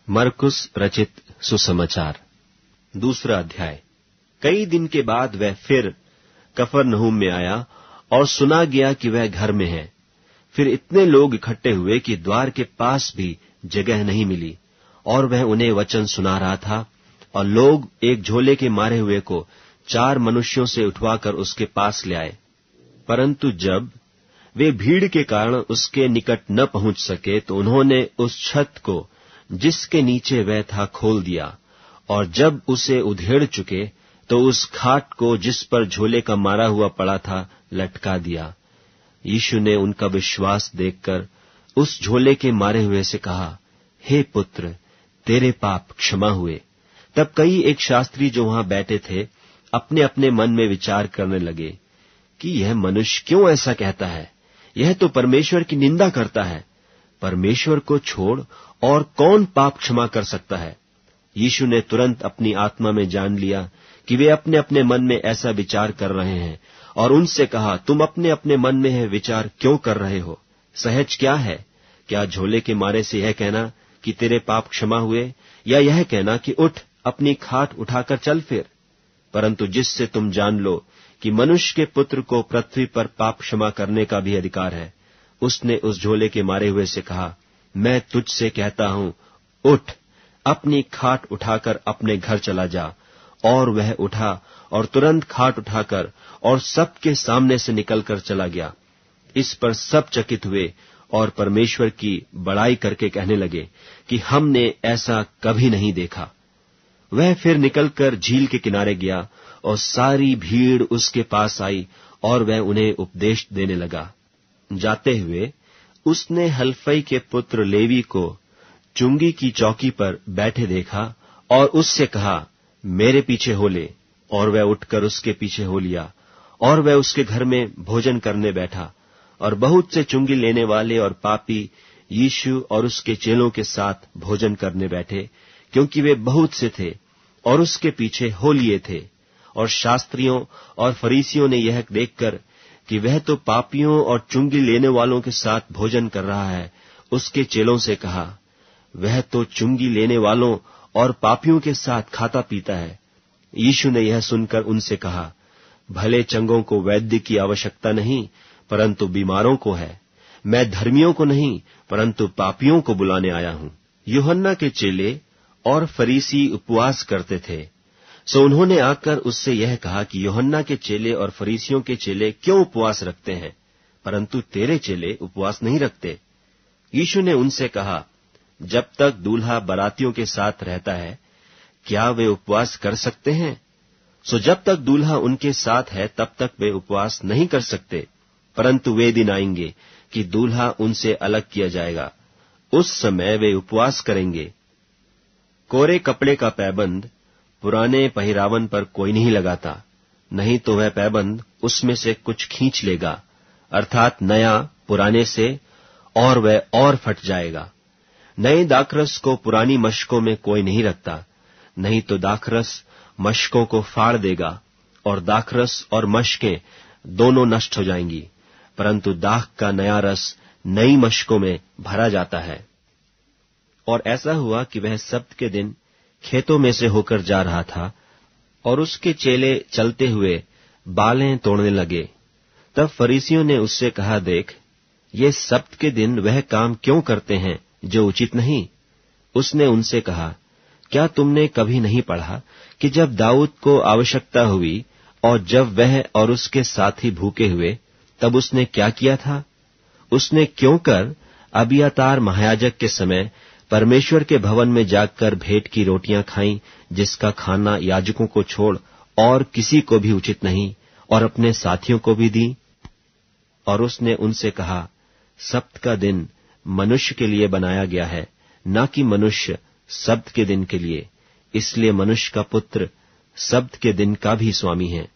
मरकुस रचित सुसमाचार 2 अध्याय। कई दिन के बाद वह फिर कफरनहूम में आया और सुना गया कि वह घर में है। फिर इतने लोग इकट्ठे हुए कि द्वार के पास भी जगह नहीं मिली, और वह उन्हें वचन सुना रहा था। और लोग एक झोले के मारे हुए को 4 मनुष्यों से उठवाकर उसके पास ले आए। परंतु जब वे भीड़ के कारण उसके निकट न पहुंच सके, तो उन्होंने उस छत को जिसके नीचे वह था खोल दिया, और जब उसे उधेड़ चुके तो उस खाट को जिस पर झोले का मारा हुआ पड़ा था लटका दिया। यीशु ने उनका विश्वास देखकर उस झोले के मारे हुए से कहा, हे पुत्र, तेरे पाप क्षमा हुए। तब कई एक शास्त्री जो वहां बैठे थे अपने अपने मन में विचार करने लगे कि यह मनुष्य क्यों ऐसा कहता है, यह तो परमेश्वर की निंदा करता है। परमेश्वर को छोड़ और कौन पाप क्षमा कर सकता है। यीशु ने तुरंत अपनी आत्मा में जान लिया कि वे अपने अपने मन में ऐसा विचार कर रहे हैं, और उनसे कहा, तुम अपने अपने मन में यह विचार क्यों कर रहे हो? सहज क्या है? क्या झोले के मारे से यह कहना कि तेरे पाप क्षमा हुए, या यह कहना कि उठ, अपनी खाट उठाकर चल फिर? परंतु जिससे तुम जान लो कि मनुष्य के पुत्र को पृथ्वी पर पाप क्षमा करने का भी अधिकार है, उसने उस झोले के मारे हुए से कहा, मैं तुझसे कहता हूं, उठ, अपनी खाट उठाकर अपने घर चला जा। और वह उठा और तुरंत खाट उठाकर और सबके सामने से निकलकर चला गया। इस पर सब चकित हुए और परमेश्वर की बड़ाई करके कहने लगे कि हमने ऐसा कभी नहीं देखा। वह फिर निकलकर झील के किनारे गया, और सारी भीड़ उसके पास आई, और वह उन्हें उपदेश देने लगा। जाते हुए उसने हलफई के पुत्र लेवी को चुंगी की चौकी पर बैठे देखा, और उससे कहा, मेरे पीछे हो ले। और वह उठकर उसके पीछे हो लिया, और वह उसके घर में भोजन करने बैठा। और बहुत से चुंगी लेने वाले और पापी यीशु और उसके चेलों के साथ भोजन करने बैठे, क्योंकि वे बहुत से थे और उसके पीछे हो लिए थे। और शास्त्रियों और फरीसियों ने यह देखकर कि वह तो पापियों और चुंगी लेने वालों के साथ भोजन कर रहा है, उसके चेलों से कहा, वह तो चुंगी लेने वालों और पापियों के साथ खाता पीता है। यीशु ने यह सुनकर उनसे कहा, भले चंगों को वैद्य की आवश्यकता नहीं, परंतु बीमारों को है। मैं धर्मियों को नहीं, परंतु पापियों को बुलाने आया हूं। यूहन्ना के चेले और फरीसी उपवास करते थे, सो उन्होंने आकर उससे यह कहा कि यूहन्ना के चेले और फरीसियों के चेले क्यों उपवास रखते हैं, परंतु तेरे चेले उपवास नहीं रखते? यीशु ने उनसे कहा, जब तक दूल्हा बारातियों के साथ रहता है, क्या वे उपवास कर सकते हैं? सो जब तक दूल्हा उनके साथ है, तब तक वे उपवास नहीं कर सकते। परंतु वे दिन आएंगे कि दूल्हा उनसे अलग किया जाएगा, उस समय वे उपवास करेंगे। कोरे कपड़े का पैबंद पुराने पहिरावन पर कोई नहीं लगाता, नहीं तो वह पैबंद उसमें से कुछ खींच लेगा, अर्थात नया पुराने से, और वह और फट जाएगा। नए दाखरस को पुरानी मशकों में कोई नहीं रखता, नहीं तो दाखरस मशकों को फाड़ देगा, और दाखरस और मशकें दोनों नष्ट हो जाएंगी। परंतु दाख का नया रस नई मशकों में भरा जाता है। और ऐसा हुआ कि वह सब्त के दिन खेतों में से होकर जा रहा था, और उसके चेले चलते हुए बालें तोड़ने लगे। तब फरीसियों ने उससे कहा, देख, ये सब्त के दिन वह काम क्यों करते हैं जो उचित नहीं? उसने उनसे कहा, क्या तुमने कभी नहीं पढ़ा कि जब दाऊद को आवश्यकता हुई और जब वह और उसके साथी भूखे हुए, तब उसने क्या किया था? उसने क्यों कर अबियातार महायाजक के समय परमेश्वर के भवन में जाकर भेंट की रोटियां खाईं, जिसका खाना याजकों को छोड़ और किसी को भी उचित नहीं, और अपने साथियों को भी दी? और उसने उनसे कहा, सब्त का दिन मनुष्य के लिए बनाया गया है, न कि मनुष्य सब्त के दिन के लिए। इसलिए मनुष्य का पुत्र सब्त के दिन का भी स्वामी है।